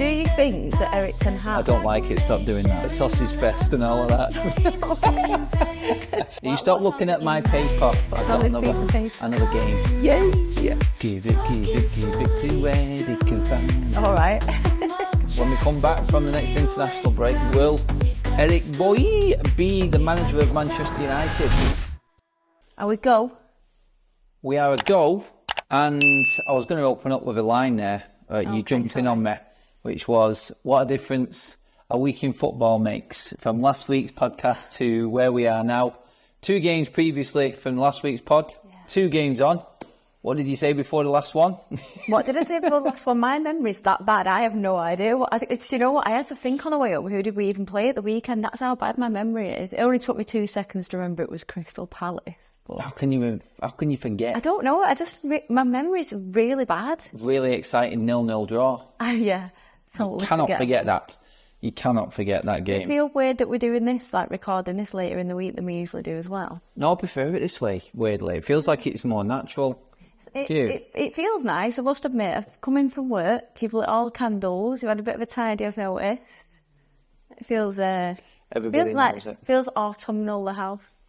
Do you think that Eric can have... I don't like it, stop doing that. Sausage fest and all of that. You stop looking at my paper. I've got another game. Yay! Yeah. Give it to where they can find. All right. When we come back from the next international break, will Eric Boy be the manager of Manchester United? Are we go? We are a go, and I was going to open up with a line there. You jumped in on me, which was, what a difference a week in football makes. From last week's podcast to where we are now. 2 games previously from last week's pod, 2 games on. What did you say before the last one? What did I say before the last one? My memory's that bad. I have no idea. You know what? I had to think on the way up. Who did we even play at the weekend? That's how bad my memory is. It only took me 2 seconds to remember it was Crystal Palace. How can you forget? I don't know. My memory's really bad. Really exciting 0-0 draw. Yeah. Totally. You cannot forget that. You cannot forget that game. Do you feel weird that we're doing this, like recording this later in the week than we usually do as well? No, I prefer it this way, weirdly. It feels like it's more natural. It feels nice, I must admit. I've come in from work, you've lit all the candles, you've had a bit of a tidy, I've noticed. It feels feels autumnal, the house.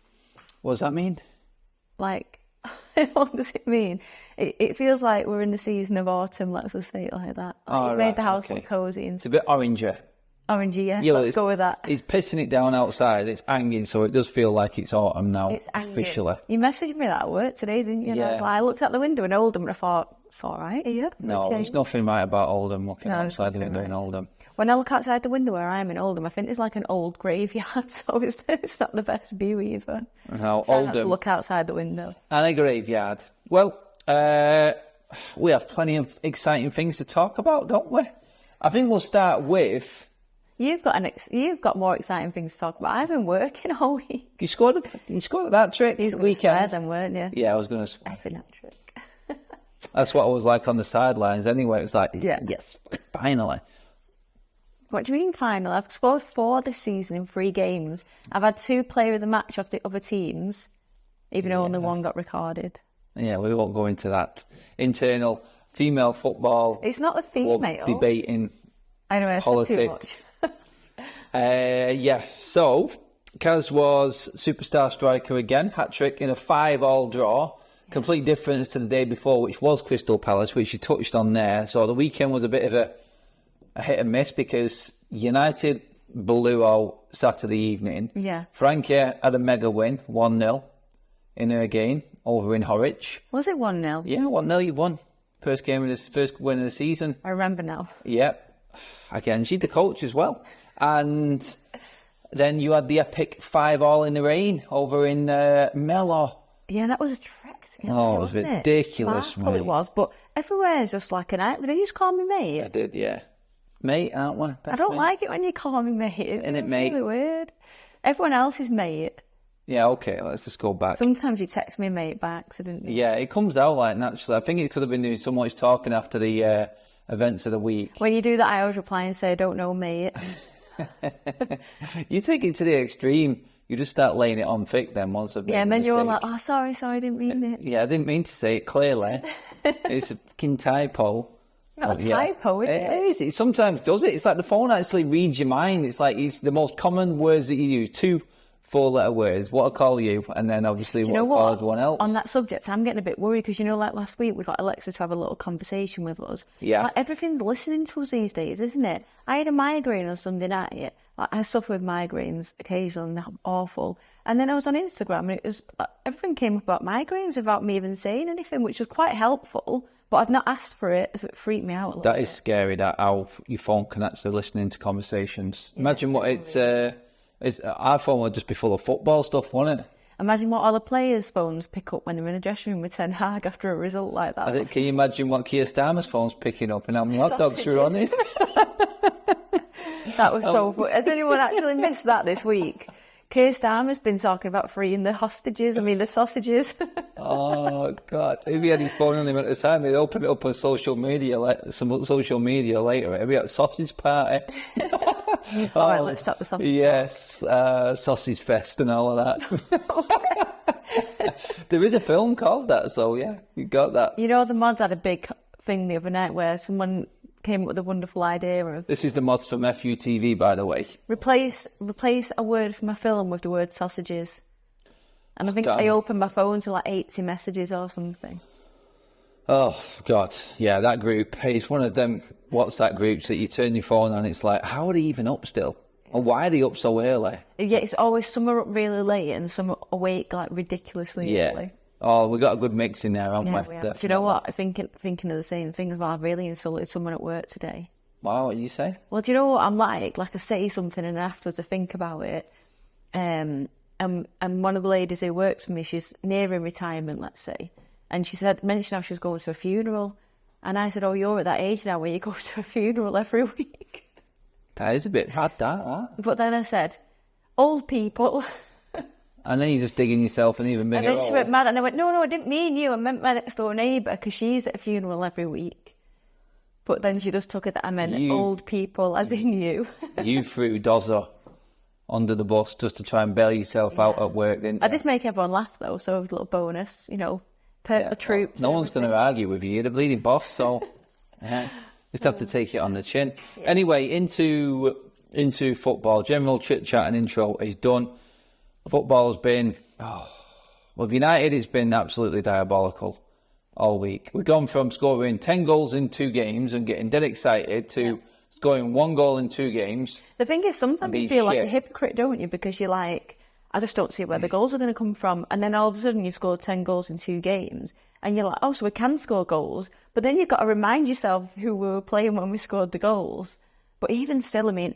What does that mean? Like, what does it mean? It feels like we're in the season of autumn, let's just say it like that. Like, made the house look cosy. It's a bit oranger. Orangey, yeah. Let's go with that. It's pissing it down outside. It's hanging, so it does feel like it's autumn now, it's officially. You messaged me that at work today, didn't you? Yeah. I looked out the window in Oldham and I thought, it's all right here. No, there's nothing right about Oldham, looking outside the window in Oldham. When I look outside the window where I am in Oldham, I think there's like an old graveyard, so it's not the best view either. No, Oldham. Not to look outside the window. And a graveyard. Well, we have plenty of exciting things to talk about, don't we? I think we'll start with... You've got more exciting things to talk about. I've been working all week. You scored that trick the weekend. Them, weren't you? Yeah, I was going to swear. I've been that trick. That's what I was like on the sidelines anyway. It was like, yes, finally. What do you mean finally? I've scored 4 this season in 3 games. I've had 2 player of the match off the other teams, even though only 1 got recorded. Yeah, we won't go into that internal female football. It's not the female debating. Anyway, politics. Too much. So Caz was superstar striker again, hat-trick in a 5-5 draw. Complete difference to the day before, which was Crystal Palace, which you touched on there. So the weekend was a bit of a hit and miss because United blew out Saturday evening. Yeah. Frankie had a mega win, 1-0 in her game over in Horwich. Was it 1-0? Yeah, 1-0 you won. First win of the season. I remember now. Yep. Again, she's the coach as well. And then you had the epic 5-5 in the rain over in Mellor. Yeah, that was a trek to get it was ridiculous, mate. It was, but everywhere is just like a night. Did you just call me mate? I did, yeah. Mate, aren't we? I don't like it when you call me mate. Isn't it, mate? It's really weird. Everyone else is mate. Yeah, okay, let's just go back. Sometimes you text me mate by accident. Yeah, it comes out like naturally. I think it's because I've been doing so much talking after the events of the week. When you do that, I always reply and say, I don't know, mate. You take it to the extreme. You just start laying it on thick then once I've made and then mistake. you're like, oh, sorry, I didn't mean it. Yeah, I didn't mean to say it clearly. It's a fucking typo. Not a typo, is it? It is. It sometimes does it. It's like the phone actually reads your mind. It's like it's the most common words that you use. 2 4-letter words. What I call you, and then obviously what I call everyone else. On that subject, I'm getting a bit worried because, like last week, we got Alexa to have a little conversation with us. Yeah. Like, everything's listening to us these days, isn't it? I had a migraine on Sunday night. Like, I suffer with migraines occasionally, and they're awful. And then I was on Instagram, and it was everything came up about migraines without me even saying anything, which was quite helpful. But I've not asked for it, so it freaked me out a little bit. That is scary, that how your phone can actually listen into conversations. Imagine what our phone would just be full of football stuff, wouldn't it? Imagine what all the players' phones pick up when they're in a dressing room with Ten Hag after a result like that. Can you imagine what Keir Starmer's phone's picking up and how many hot dogs are on it? That was so funny. Has anyone actually missed that this week? Keir Starmer's been talking about freeing the sausages. Oh, God. If he had his phone on him at the time, he'd open it up on social media later. It'd be at a sausage party. All right, let's stop the sausage. Yes, sausage fest and all of that. There is a film called that, so yeah, you got that. The mods had a big thing the other night where someone came up with the wonderful idea of This is the mods from FUTV, by the way. replace a word from a film with the word sausages. And I think I opened my phone to like 80 messages or something. Oh, God. Yeah, that group is one of them WhatsApp groups that you turn your phone on, it's like, how are they even up still? Or why are they up so early? Yeah, it's always some are up really late and some are awake like ridiculously early. Oh, we got a good mix in there, haven't Yeah, we? we have. Do you know what? Thinking of the same thing as well. I've really insulted someone at work today. Wow, what did you say? Well, do you know what I'm like? Like I say something and afterwards I think about it. And one of the ladies who works for me, she's nearing retirement, let's say. And she mentioned how she was going to a funeral. And I said, oh, you're at that age now where you go to a funeral every week. That is a bit bad, that. But then I said, old people. And then you're just digging yourself and even bigger. And then she went mad and I went, no, I didn't mean you. I meant my next door neighbour because she's at a funeral every week. But then she just took it that I meant old people, as in you. You threw Dozza under the bus just to try and bail yourself out at work, didn't you? I did make everyone laugh though, so it was a little bonus, per troop. No one's going to argue with you. You're the bleeding boss, so just have to take it on the chin. Yeah. Anyway, into football. General chit-chat and intro is done. Football's been... with United, it's been absolutely diabolical all week. We've gone from scoring 10 goals in 2 games and getting dead excited to scoring 1 goal in 2 games. The thing is, sometimes you feel like a hypocrite, don't you? Because you're like, I just don't see where the goals are going to come from. And then all of a sudden you've scored 10 goals in 2 games. And you're like, oh, so we can score goals. But then you've got to remind yourself who we were playing when we scored the goals. But even still, I mean,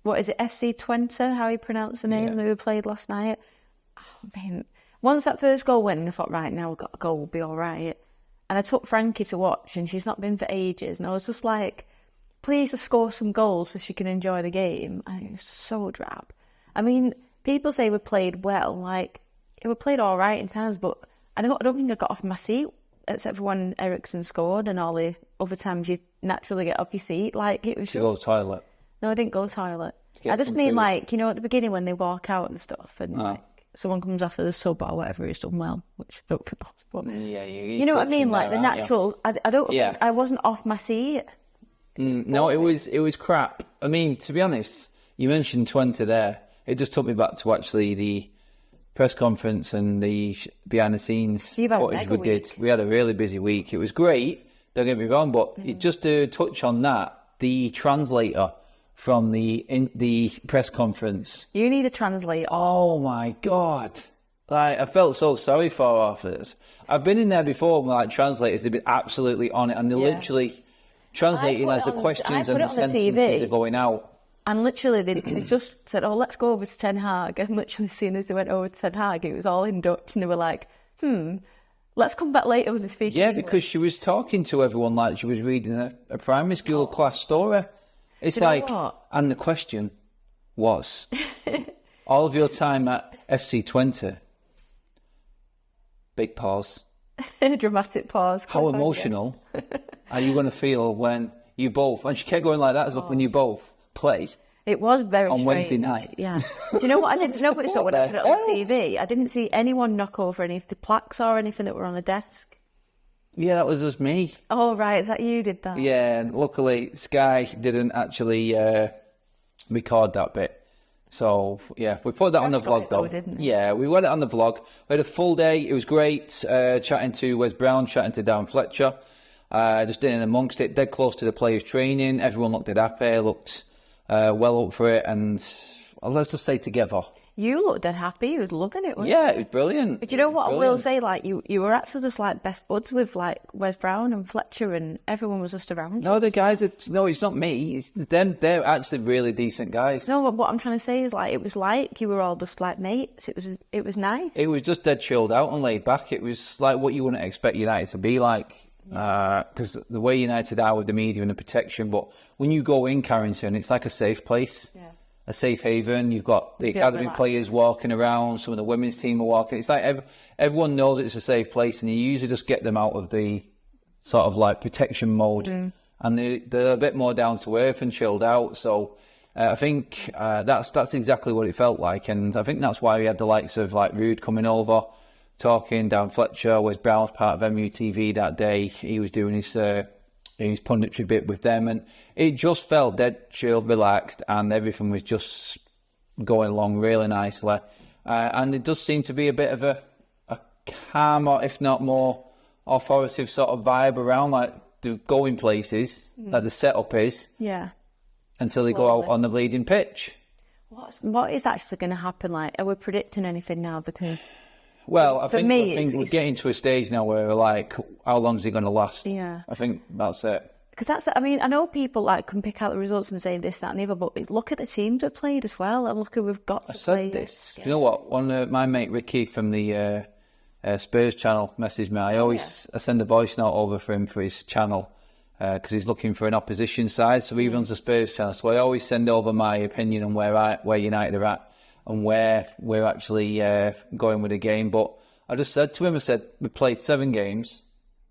what is it, FC Twente, how you pronounce the name, who we played last night? Oh, man. Once that first goal went, I thought, right, now we've got a goal, we'll be all right. And I took Frankie to watch, and she's not been for ages. And I was just like, please just score some goals so she can enjoy the game. And it was so drab. I mean, people say we played well. Like, we played all right in times, but I don't think I got off my seat, except for when Ericsson scored and all the other times you naturally get off your seat. Like, it was to go to the toilet. No, I didn't go to the toilet. I just mean, like, at the beginning when they walk out and stuff, and like, someone comes after the sub or whatever he's done well, which I don't propose. But you know what I mean? Like, the natural... I don't think I wasn't off my seat. No, it was crap. I mean, to be honest, you mentioned Twente there. It just took me back to actually the press conference and the behind-the-scenes footage we did. We had a really busy week. It was great, don't get me wrong, but just to touch on that, the translator from the press conference. You need a translator. Oh, my God. Like, I felt so sorry for our officers. I've been in there before with, like, translators. They've been absolutely on it, and they're literally translating as the questions and the sentences are going out. And literally, they just said, oh, let's go over to Ten Hag. And literally, as soon as they went over to Ten Hag, it was all in Dutch. And they were like, let's come back later when they speak English. Because she was talking to everyone like she was reading a primary school class story. It's like, and the question was, all of your time at FC Twente, big pause. Dramatic pause. How emotional are you going to feel when you both, and she kept going like that as well, when you both play. It was very on Wednesday night. Yeah. Do you know what I didn't know? But when I put it on TV, I didn't see anyone knock over any of the plaques or anything that were on the desk. Yeah, that was just me. Oh, right. Is that you did that? Yeah, and luckily Sky didn't actually record that bit. So, yeah, we put that on the vlog, though. Didn't we? Yeah, we went it on the vlog. We had a full day. It was great, chatting to Wes Brown, chatting to Dan Fletcher. Just in amongst it, dead close to the players' training. Everyone looked at happy, looked well up for it, and let's just say together. You looked dead happy. You was loving it, weren't you? Yeah, it was brilliant. But you know what I will say? Like, you were actually just like best buds with like Wes Brown and Fletcher, and everyone was just around. No, the guys. No, it's not me. It's them. They're actually really decent guys. No, what I'm trying to say is like it was like you were all just like mates. It was nice. It was just dead chilled out and laid back. It was like what you wouldn't expect United to be like. Because the way United are with the media and the protection, but when you go in Carrington, it's like a safe place, a safe haven. You've got the academy players walking around, some of the women's team are walking. It's like everyone knows it's a safe place, and you usually just get them out of the sort of like protection mode, and they're a bit more down to earth and chilled out. So I think that's exactly what it felt like, and I think that's why we had the likes of like Rude coming over, talking. Dan Fletcher, Wes Brown's part of MUTV that day. He was doing his his punditry bit with them, and it just felt dead chilled, relaxed, and everything was just going along really nicely. And it does seem to be a bit of a calmer, if not more authoritative sort of vibe around, like the going places, like the setup is. Yeah. Until they go out on the bleeding pitch. What is actually going to happen? Like, are we predicting anything now? Because I think we're getting to a stage now where we're like, how long is it going to last? Yeah. I think that's it. Because I know people like can pick out the results and say this, that, and the other, but look at the teams we've played as well, and look who we've got. I said this. Yeah. Do you know what? My mate Ricky from the Spurs channel messaged me. I send a voice note over for him for his channel. Because he's looking for an opposition side, so he runs the Spurs channel. So I always send over my opinion on where United are at and where we're actually going with the game. But I just said to him, we played 7 games.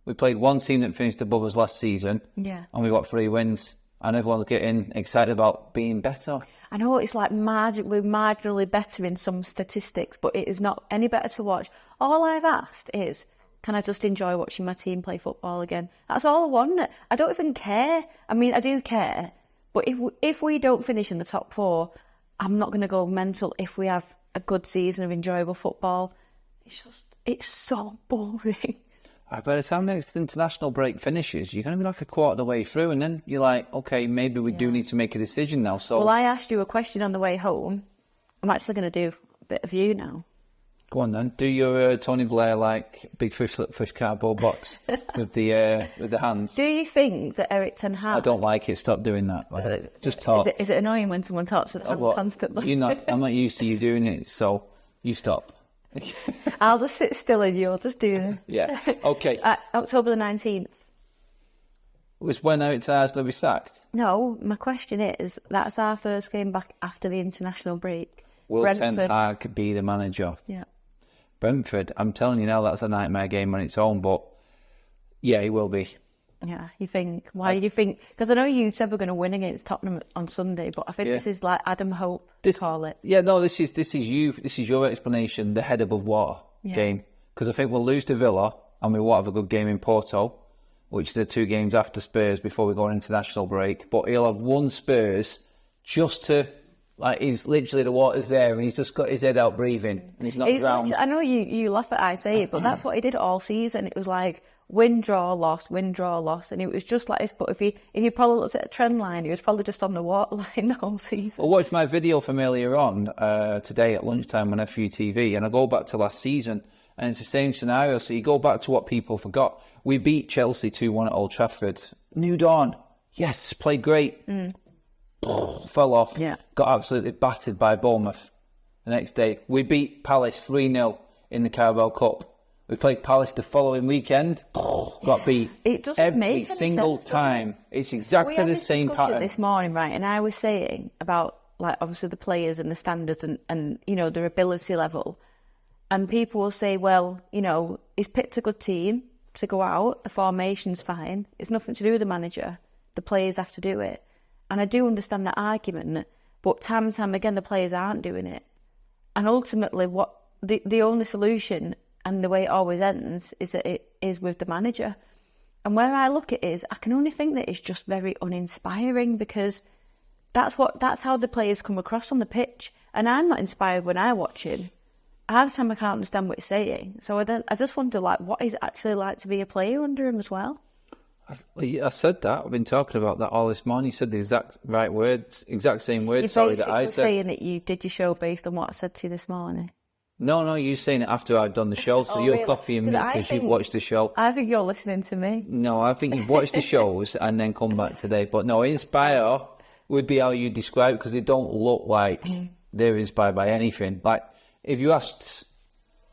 We played one team that finished above us last season, and we got 3 wins. And everyone's getting excited about being better. I know it's like we're marginally better in some statistics, but it is not any better to watch. All I've asked is, can I just enjoy watching my team play football again? That's all I want. I don't even care. I mean, I do care. But if we don't finish in the top 4, I'm not going to go mental if we have a good season of enjoyable football. It's so boring. By the time next international break finishes, you're going to be like a quarter of the way through, and then you're like, okay, maybe we do need to make a decision now. So, well, I asked you a question on the way home. I'm actually going to do a bit of you now. Go on then. Do your Tony Blair like big fish cardboard box with the hands. Do you think that Erik ten Hag? I don't like it. Stop doing that. Like, just talk. Is it annoying when someone talks with hands constantly? I'm not used to you doing it, so you stop. I'll just sit still and you'll just do it. Yeah. Okay. October the 19th. Was when Erik ten Hag's going to be sacked? No, my question is, that's our first game back after the international break. Will ten Hag be the manager? Yeah. Brentford, I'm telling you now, that's a nightmare game on its own, but yeah, he will be. Yeah, you think? Why do you think? Because I know you said we're going to win against Tottenham on Sunday, but I think this is like Adam Hope, call it. Yeah, no, this is your explanation, the head above water game. Because I think we'll lose to Villa, and we won't have a good game in Porto, which are the 2 games after Spurs before we go on international break. But he'll have won Spurs just to... Like, he's literally, the water's there and he's just got his head out breathing and he's not drowned. I know you laugh at I say it, but that's what he did all season. It was like win, draw, loss, and it was just like this. But if you probably looked at a trend line, he was probably just on the waterline the whole season. I watched my video from earlier on today at lunchtime on FUTV, and I go back to last season and it's the same scenario. So you go back to what people forgot. We beat Chelsea 2-1 at Old Trafford. New dawn. Yes, played great. Fell off, got absolutely battered by Bournemouth the next day. We beat Palace 3-0 in the Carabao Cup. We played Palace the following weekend, got beat. It doesn't make every single time. It's exactly the same pattern. This morning, right, and I was saying about, like, obviously the players and the standards and you know, their ability level. And people will say, well, you know, he's picked a good team to go out, the formation's fine, it's nothing to do with the manager, the players have to do it. And I do understand that argument, but time and time again, the players aren't doing it. And ultimately, what the only solution and the way it always ends is that it is with the manager. And where I look at it is, I can only think that it's just very uninspiring, because that's how the players come across on the pitch. And I'm not inspired when I watch him. Half the time I can't understand what he's saying. So I just wonder, like, what is it actually like to be a player under him as well? I said that. I've been talking about that all this morning. You said the exact right words, exact same words. Sorry, that I said. You're saying that you did your show based on what I said to you this morning. No, you're saying it after I've done the show, so you're really? Copying me because you've watched the show. I think you're listening to me. No, I think you've watched the shows and then come back today. But no, inspire would be how you describe it, because they don't look like they're inspired by anything. Like, if you asked...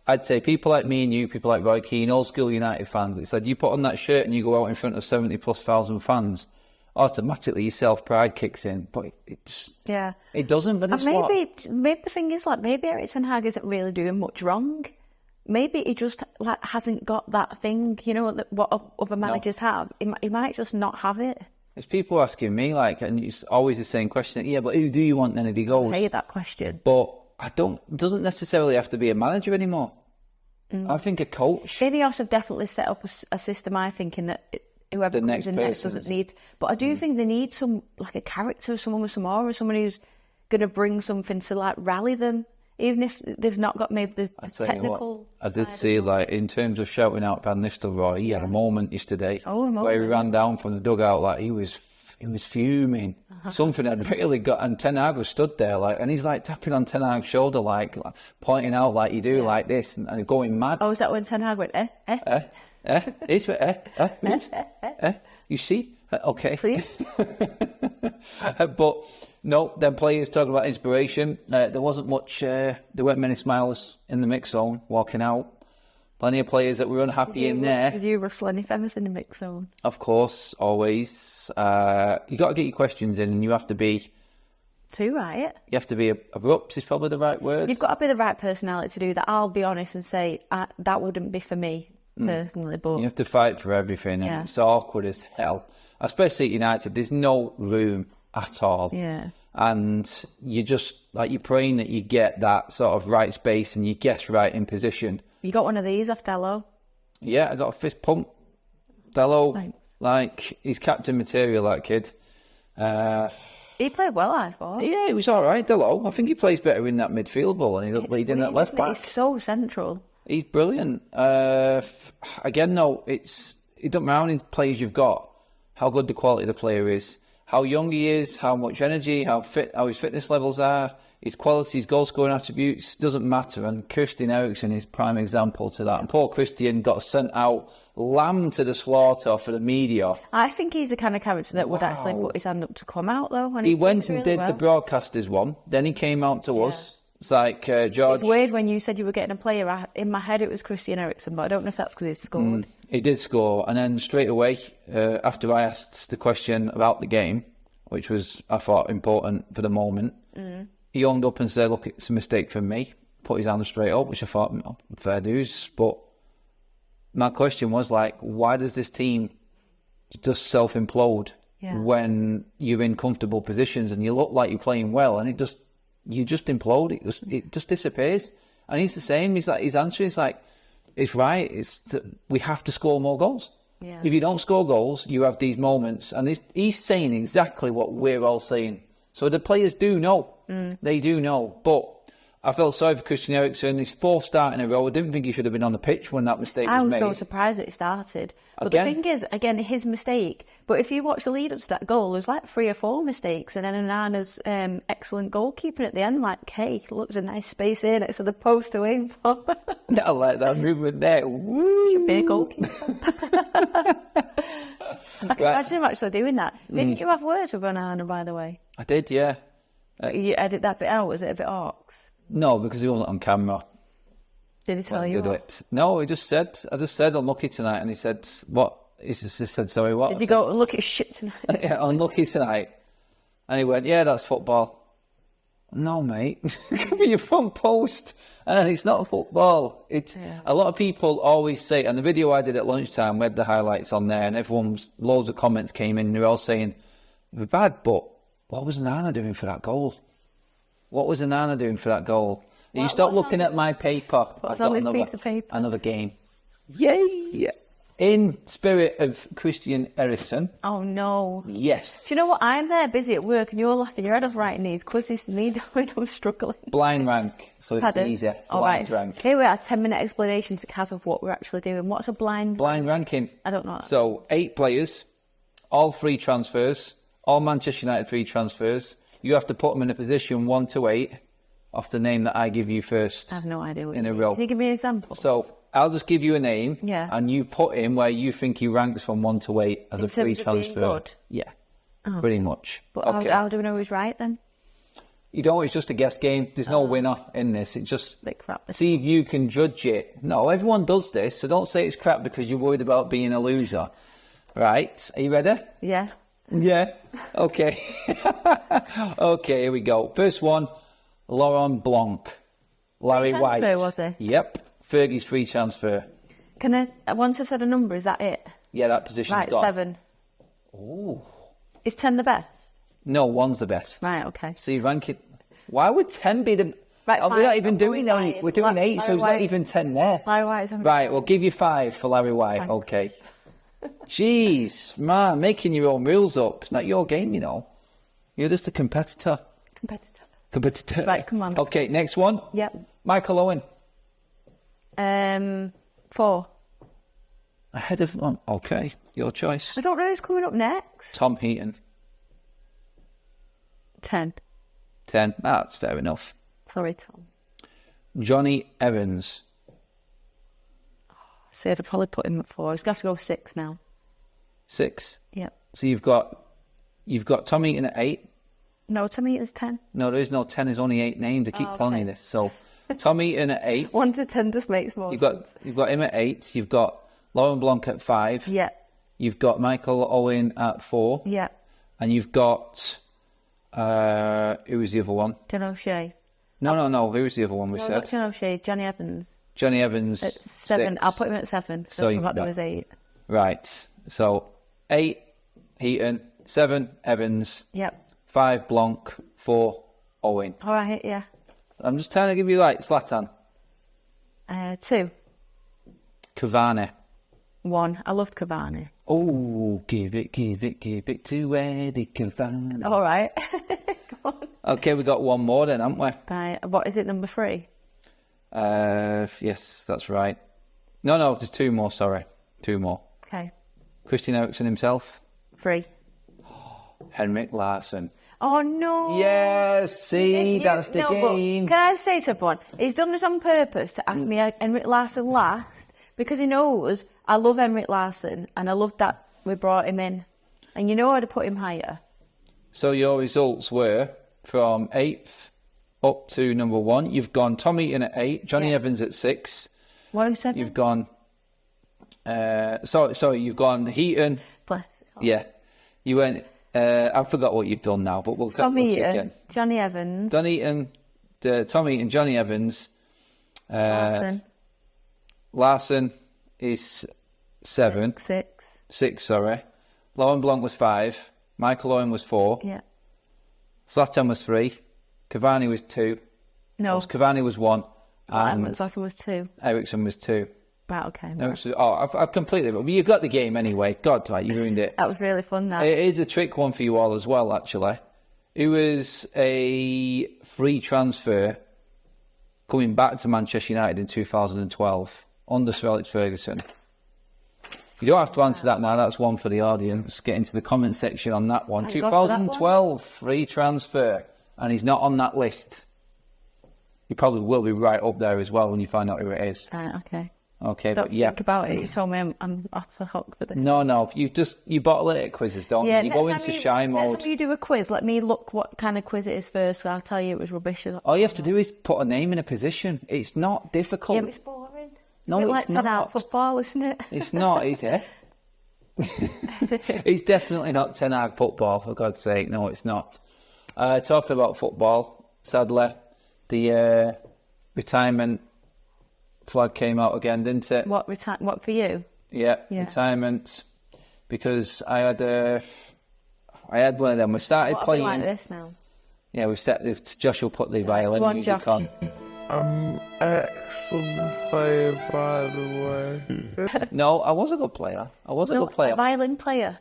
I'd say people like me and you, people like Roy Keane, old school United fans, it's like you put on that shirt and you go out in front of 70,000+ fans, automatically your self-pride kicks in. But it doesn't, but it's maybe the thing is, like, maybe Erik ten Hag isn't really doing much wrong. Maybe he just, like, hasn't got that thing, you know, what other managers have. He might just not have it. It's people asking me, like, and it's always the same question, yeah, but who do you want then if he goes? I hate that question. But it doesn't necessarily have to be a manager anymore. I think a coach. Ineos have definitely set up a system, I think, in that whoever The comes in next doesn't need. But I do think they need some, like a character, someone with some aura, someone who's going to bring something to like rally them, even if they've not got maybe the technical. I did see, like, in terms of shouting out Van Nistelrooy, he had a moment yesterday where he ran down from the dugout like he was fuming. Something had really got, and Ten Hag was stood there like, and he's like tapping on Ten Hag's shoulder, like pointing out like you do like this, and going mad. Oh, is that when Ten Hag went You see? Okay. Please. But no, then players talking about inspiration. There wasn't much. There weren't many smiles in the mix zone walking out. Plenty of players that were unhappy in there. Did you rustle any feathers in the mix zone? Of course, always. You got to get your questions in, and you have to be. Too right. You have to be abrupt. Is probably the right word. You've got to be the right personality to do that. I'll be honest and say that wouldn't be for me personally. But you have to fight for everything, and it's awkward as hell. Especially at United, there's no room at all. Yeah. And you just, like, you're praying that you get that sort of right space and you guess right in position. You got one of these off Dello? Yeah, I got a fist pump. Dello, Thanks. like, he's captain material, that kid. He played well, I thought. Yeah, he was all right, Dello. I think he plays better in that midfield ball and he's leading that left back. He's so central. He's brilliant. Again, though, it doesn't matter how many players you've got, how good the quality of the player is, how young he is, how much energy, how his fitness levels are, his quality, his goal-scoring attributes, doesn't matter. And Christian Eriksen is prime example to that. And poor Christian got sent out, lamb to the slaughter for the media. I think he's the kind of character that would actually put his hand up to come out, though. He went and did the broadcasters one, then he came out to us. It's like, George... It's weird when you said you were getting a player. In my head, it was Christian Eriksen, but I don't know if that's because he scored. He did score, and then straight away, after I asked the question about the game, which was, I thought, important for the moment, he owned up and said, look, it's a mistake from me. Put his hand straight up, which I thought, fair dues. But my question was, like, why does this team just self-implode when you're in comfortable positions and you look like you're playing well, and you just implode, it just disappears. And he's the same. He's like, his answer is like, it's right. We have to score more goals. Yeah. If you don't score goals, you have these moments. And he's saying exactly what we're all saying. So the players do know. They do know. But I felt sorry for Christian Eriksen. His fourth start in a row. I didn't think he should have been on the pitch when that mistake was made. I was so surprised it started. But the thing is, again, his mistake. But if you watch the lead up to that goal, there's like 3 or 4 mistakes. And then Onana's excellent goalkeeping at the end, like, hey, look, there's a nice space here next to the post to aim for. I like that movement there. Woo! Should be a goalkeeper. I can imagine him actually doing that. Didn't you have words with Onana, by the way? I did, yeah. You edit that bit out, was it a bit orcs? No, because he wasn't on camera. Did he tell you what? It? No, I just said, unlucky tonight. And he said, what? He just said, sorry, what? Did you go, unlucky shit tonight? Yeah, unlucky tonight. And he went, yeah, that's football. No, mate. It could be your front post. And it's not football. A lot of people always say, and the video I did at lunchtime, we had the highlights on there, and loads of comments came in, and they're all saying, we're bad, but what was Onana doing for that goal? What was Onana doing for that goal? You stop looking at my paper. What's on this piece of paper? Another game. Yay! In spirit of Christian Eriksen. Oh, no. Yes. Do you know what? I'm there busy at work and you're laughing your head off writing these quizzes for me when I'm struggling. Blind rank. So it's easier. Blind rank. Here we are, 10-minute explanation to Caz of what we're actually doing. What's a blind ranking? I don't know. So 8 players, all free transfers, all Manchester United free transfers. You have to put them in a position 1 to 8 off the name that I give you first. I have no idea what in a row. Can you give me an example? So I'll just give you a name, and you put him where you think he ranks from 1 to 8 as a free transfer. Good? Yeah, pretty much. But how do we know who's right then? You don't. It's just a guess game. There's no winner in this. It's just see if you can judge it. No, everyone does this, so don't say it's crap because you're worried about being a loser. Right? Are you ready? Yeah. Yeah. Okay. Okay. Here we go. First one, Laurent Blanc, Larry White. Was he? Yep. Fergie's free transfer. Can I? Once I said a number, is that it? Yeah, that position's right, gone. 7. Ooh. Is 10 the best? No, 1's the best. Right, okay. So you rank it. Why would 10 be the... Right, we're not even doing that. We're doing 8, so it's not even 10 there. Larry White is... Right, we'll give you 5 for Larry White. Thanks. Okay. Jeez, man, making your own rules up. It's not your game, you know. You're just a competitor. Competitor. Right, come on. Okay, next one. Yep. Michael Owen. 4. Ahead of one. Okay, your choice. I don't know who's coming up next. Tom Heaton. 10. 10. That's fair enough. Sorry, Tom. Johnny Evans. So I'd probably put him at 4. He's got to go 6 now. 6. Yep. So you've got Tom Heaton at 8. No, to me it's 10. No, there is no 10. There's only 8 named. I keep telling you this. So Tom Heaton at 8. 1 to 10 just makes more sense. You've got him at 8. You've got Lauren Blanc at 5. Yeah. You've got Michael Owen at 4. Yeah. And you've got who was the other one? John O'Shea. No. Who was the other one we said? Not John O'Shea. Johnny Evans. Johnny Evans At 7. 6. I'll put him at 7. So I forgot there was 8. Right. So 8 Heaton, 7 Evans. Yep. 5 Blanc, 4 Owen. All right. Yeah. I'm just trying to give you like Zlatan. 2. Cavani. 1. I loved Cavani. Oh, give it to Eddie Cavani. All right. Go on. Okay, we got one more then, haven't we? Right. What is it? Number 3. Yes, that's right. No, there's 2 more. Sorry, 2 more. Okay. Christian Eriksen himself. 3. Henrik Larsson. Oh no! Yes, see, that's the game. Can I say to everyone, he's done this on purpose to ask me Henrik Larsson last because he knows I love Henrik Larsson and I love that we brought him in. And you know I'd have put him higher. So your results were from 8th up to number 1. You've gone Tom Heaton at 8, Johnny Evans at 6. What have you said? You've gone. Sorry. You've gone Heaton. Yeah, you went. I forgot what you've done now, but we'll Tom we'll Heaton, Johnny Evans. Tom Heaton, Johnny Evans. Larsson is 7. 6. 6, sorry. Lauren Blanc was 5. Michael Owen was 4. Yeah. Zlatan was 3. Cavani was 2. No. Cavani was 1. And Zlatan was 2. Eriksen was 2. Right, okay. I've completely... Well, you've got the game anyway. God, right, you ruined it. That was really fun, that. It is a trick one for you all as well, actually. It was a free transfer coming back to Manchester United in 2012 under Sir Alex Ferguson. You don't have to answer that now. That's one for the audience. Get into the comment section on that one. 2012 free transfer. And he's not on that list. He probably will be right up there as well when you find out who it is. Right, okay. Okay, Don't but yeah. think about it. You told me I'm off the hook for this. No. You bottle it at quizzes, don't you? You go into shy mode. Next time you do a quiz, let me look what kind of quiz it is first. I'll tell you it was rubbish. All you have to do is put a name in a position. It's not difficult. Yeah, but it's boring. No, it's not. Out football, isn't it? It's not, is it? It's definitely not Ten Hag football, for God's sake. No, it's not. Talking about football, sadly, the retirement flag came out again, didn't it? What for you? Yeah, retirement. Because I had one of them. We started playing. Like this now. Yeah, Josh will put the violin music on. I'm excellent player, by the way. No, I was a good player. A violin player.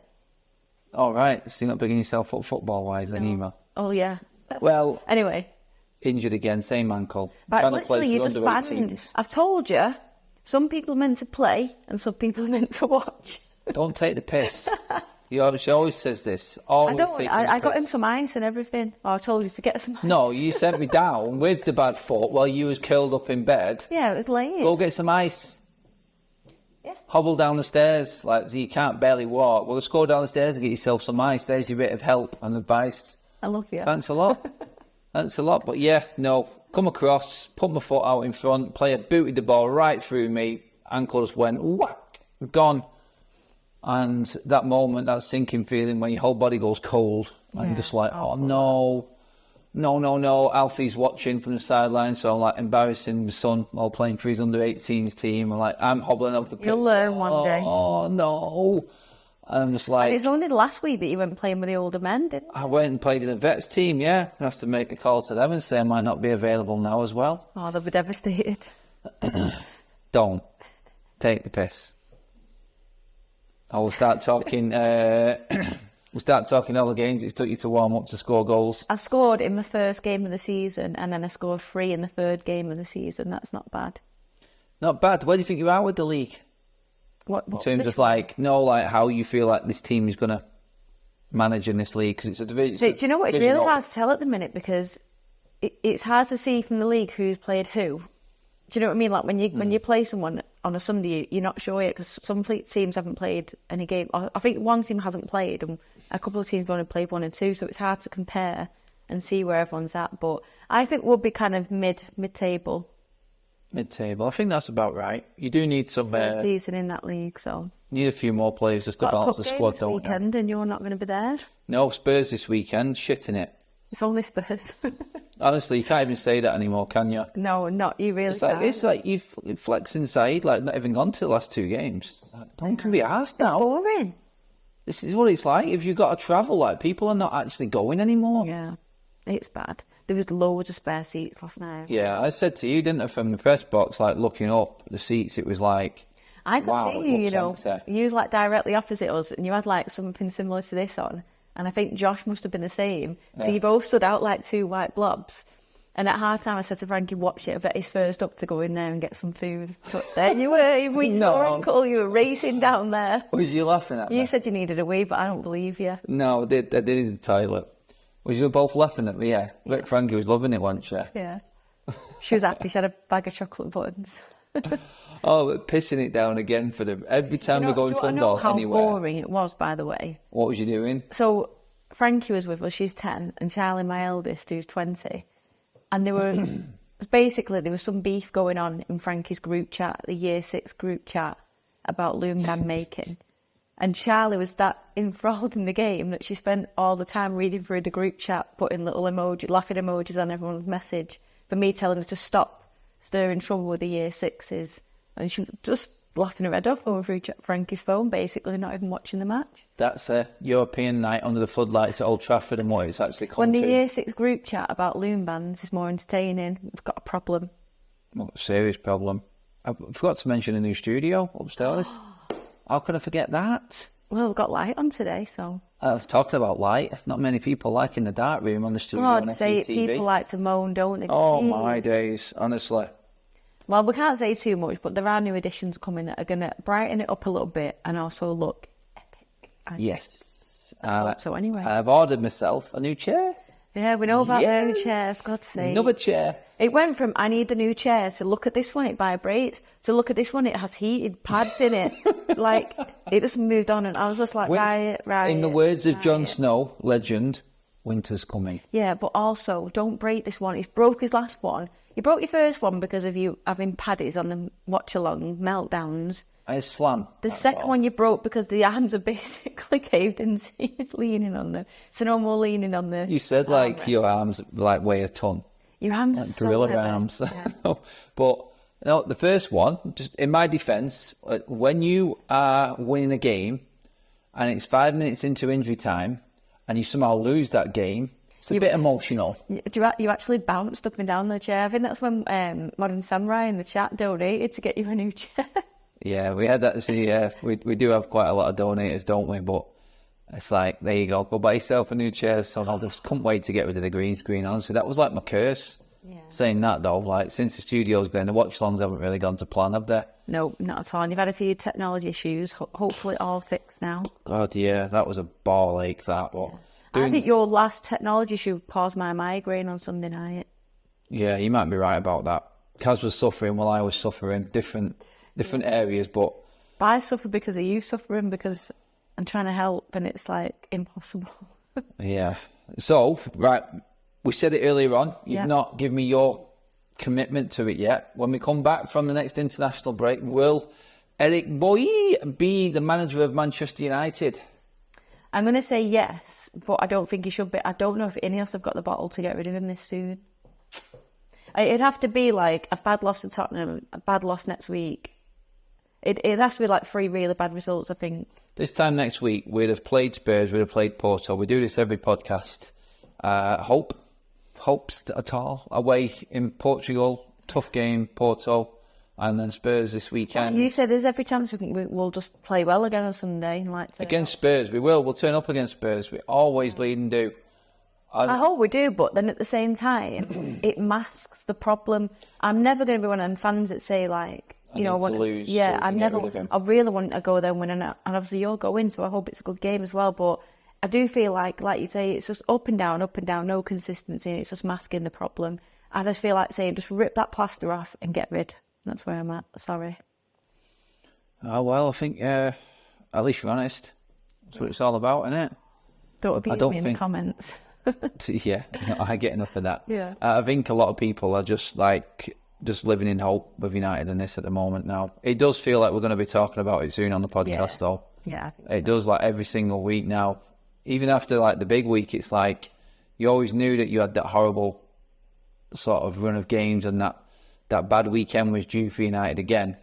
All right, so you're not bigging yourself up football-wise then, either. Oh, yeah. Well, anyway. Injured again, same ankle. Right, trying to play for under-18s. I've told you, some people are meant to play and some people are meant to watch. Don't take the piss. She always says this. I got him some ice and everything. Oh, I told you to get some ice. No, you sent me down with the bad foot while you was curled up in bed. Yeah, it was late. Go get some ice. Yeah. Hobble down the stairs like so you can't barely walk. Well, just go down the stairs and get yourself some ice. There's your bit of help and advice. I love you. Thanks a lot. Thanks a lot. But yes, no. Come across, put my foot out in front, player booted the ball right through me. Ankle just went whack, gone. And that moment, that sinking feeling when your whole body goes cold. And you're just like, oh no. Alfie's watching from the sideline, so I'm like embarrassing my son while playing for his under-18s team. I'm hobbling off the pitch. You'll learn one day. Oh no. And I'm just like... And it's only last week that you went playing with the older men, didn't you? I went and played in the vets team, yeah. I have to make a call to them and say I might not be available now as well. Oh, they'll be devastated. Don't. Take the piss. I will start talking. We'll start talking all the games it took you to warm up to score goals. I scored in my first game of the season, and then I scored 3 in the third game of the season. That's not bad. Not bad. Where do you think you are with the league? What In terms of how you feel like this team is going to manage in this league? Because it's a division. Do you know what? It's really hard to tell at the minute because it's hard to see from the league who's played who. Do you know what I mean? Like when you play someone on a Sunday, you're not sure yet because some teams haven't played any game. I think one team hasn't played, and a couple of teams have only played 1 and 2, so it's hard to compare and see where everyone's at. But I think we'll be kind of mid-table. Mid-table. I think that's about right. You do need some season in that league, so need a few more players just to balance the squad, don't you? Weekend, and you're not going to be there. No, Spurs this weekend. Shitting it. It's only Spurs. Honestly, you can't even say that anymore, can you? No, not you. Really, it's like you flex inside, like not even gone to the last 2 games. No one can be asked now. It's boring. This is what it's like if you've got to travel. Like people are not actually going anymore. Yeah, it's bad. There was loads of spare seats last night. Yeah, I said to you, didn't I, from the press box, like looking up the seats, it was like, I could see you, empty. You was like directly opposite us, and you had like something similar to this on. And I think Josh must have been the same. So you both stood out like 2 white blobs. And at half time, I said to Frankie, watch it. I bet he's first up to go in there and get some food. But there you were. We saw Uncle. You were racing down there. Was you laughing at me? You said you needed a wee, but I don't believe you. No, I did need the toilet. Was you both laughing at me? Yeah. But Frankie was loving it, wasn't she? Yeah. She was happy. She had a bag of chocolate buttons. Oh, but pissing it down again for them. Every time we're going from anywhere. How boring it was, by the way. What was you doing? So Frankie was with us. She's 10, and Charlie, my eldest, who's 20. And there were there was some beef going on in Frankie's group chat, the Year 6 group chat, about loom band making. And Charlie was that enthralled in the game that she spent all the time reading through the group chat, putting little laughing emojis on everyone's message for me telling her to stop stirring trouble with the Year 6s. And she was just laughing her head off over through Frankie's phone, basically, not even watching the match. That's a European night under the floodlights at Old Trafford and what it's actually come when to. When the Year 6 group chat about loom bands is more entertaining, we've got a problem. Well, a serious problem. I forgot to mention a new studio upstairs. How could I forget that? Well, we've got light on today, so... I was talking about light. Not many people like in the dark room on the studio on I'd say FTTV. People like to moan, don't they? Oh, my days, honestly. Well, we can't say too much, but there are new additions coming that are going to brighten it up a little bit and also look epic. Yes. So anyway. I've ordered myself a new chair. Yeah, we know about the new chairs, God's sake. Another chair. It went from, I need a new chair, to look at this one, it vibrates, to look at this one, it has heated pads in it. Like, it just moved on, and I was just like, right. In the words of Jon Snow, legend, winter's coming. Yeah, but also, don't break this one. He's broke his last one. You broke your first one because of you having paddies on the watch-along meltdowns. I slam. The second one you broke because the arms are basically caved into you, leaning on them. So no more leaning on the... You said like your arms like weigh a ton. Your arms like gorilla so arms. Yeah. But no, the first one, just in my defence, when you are winning a game and it's 5 minutes into injury time and you somehow lose that game, it's a bit emotional. You actually bounced up and down the chair. I think that's when Modern Samurai in the chat donated to get you a new chair. Yeah, we had that. We do have quite a lot of donators, don't we? But it's like, there you go buy yourself a new chair. So I just couldn't wait to get rid of the green screen. Honestly, that was like my curse. Yeah. Saying that though, like since the studio's going, the watch-alongs haven't really gone to plan, have they? No, not at all. And you've had a few technology issues. Hopefully, all fixed now. God, yeah, that was a ball ache. That, but I think your last technology issue caused my migraine on Sunday night. Yeah, you might be right about that. Caz was suffering while I was suffering. Different areas, but I suffer because of you suffering, because I'm trying to help and it's like impossible. Yeah. So, right, we said it earlier on. You've not given me your commitment to it yet. When we come back from the next international break, will Eric Boy be the manager of Manchester United? I'm going to say yes, but I don't think he should be. I don't know if Ineos have got the bottle to get rid of him this soon. It'd have to be like a bad loss to Tottenham, a bad loss next week. It has to be like 3 really bad results, I think. This time next week, we'd have played Spurs, we'd have played Porto. We do this every podcast. Hopes at all. Away in Portugal, tough game, Porto. and then Spurs this weekend. You said there's every chance we'll just play well again on Sunday. And Against Spurs, we will. We'll turn up against Spurs. We always bleed and do. I hope we do, but then at the same time, it masks the problem. I'm never going to be one of them fans that say, like, you know, to lose. Yeah, so I really want to go there and win, and obviously you'll go in, so I hope it's a good game as well. But I do feel like you say, it's just up and down, no consistency, and it's just masking the problem. I just feel like saying, just rip that plaster off and get rid. That's where I'm at. Sorry. Oh, well, I think at least you're honest. That's what it's all about, isn't it? Don't abuse me in the comments. Yeah, I get enough of that. Yeah. I think a lot of people are just living in hope with United and this at the moment now. It does feel like we're going to be talking about it soon on the podcast, though. Yeah, I think it does, like, every single week now. Even after, like, the big week, it's like you always knew that you had that horrible sort of run of games, and that bad weekend was due for United again.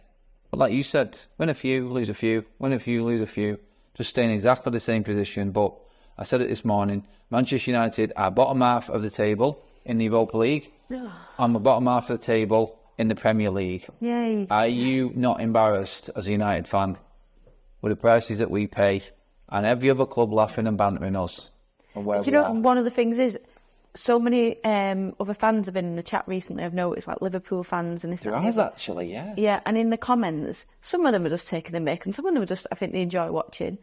But like you said, win a few, lose a few, win a few, lose a few, just stay in exactly the same position. But I said it this morning, Manchester United are bottom half of the table in the Europa League. I'm the bottom half of the table in the Premier League. Yay. Are you not embarrassed as a United fan with the prices that we pay and every other club laughing and bantering us? And where Do you know, one of the things is, so many other fans have been in the chat recently, I've noticed, like Liverpool fans and this. There is actually, yeah. Yeah, and in the comments, some of them are just taking the mick, and some of them are just, I think they enjoy watching.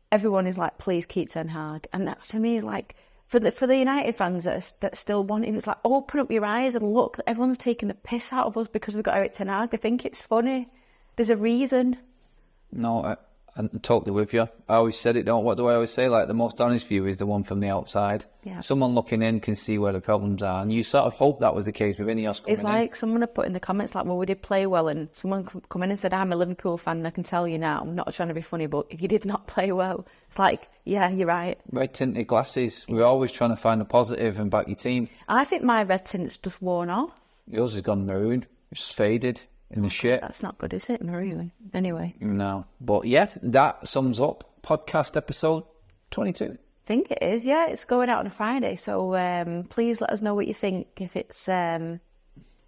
Everyone is like, please keep Ten Hag. And that to me is like, for the United fans that still want him, it's like, open up your eyes and look, everyone's taking the piss out of us because we've got Eric Ten Hag. They think it's funny. There's a reason. No, I'm totally with you. I always said it, what do I always say? Like, the most honest view is the one from the outside. Yeah. Someone looking in can see where the problems are, and you sort of hope that was the case with Ineos coming in. It's like someone had put in the comments, like, well, we did play well, and someone come in and said, I'm a Liverpool fan, and I can tell you now, I'm not trying to be funny, but you did not play well. It's like, yeah, you're right. Red-tinted glasses. We're always trying to find a positive and back your team. I think my red tint's just worn off. Yours has gone maroon. It's faded in the shit. That's not good, is it? Maroon. Anyway. No. But yeah, that sums up podcast episode 22. I think it is, yeah. It's going out on a Friday, so please let us know what you think, if it's better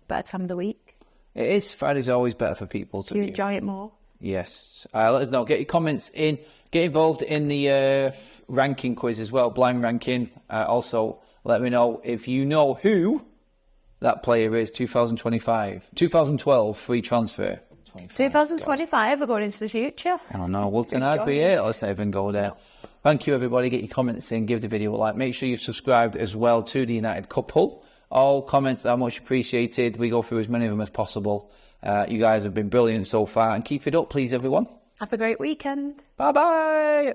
time of the week. It is. Friday's always better for people to Do you enjoy it more? Yes. Let us know. Get your comments in. Get involved in the ranking quiz as well, blind ranking. Also, let me know if you know who that player is. 2012 free transfer. 2025, we're going into the future. I don't know. Wilton, I'd be here. Let's not even go there. Thank you, everybody. Get your comments in. Give the video a like. Make sure you've subscribed as well to the United Couple. All comments are much appreciated. We go through as many of them as possible. You guys have been brilliant so far. And keep it up, please, everyone. Have a great weekend. Bye-bye.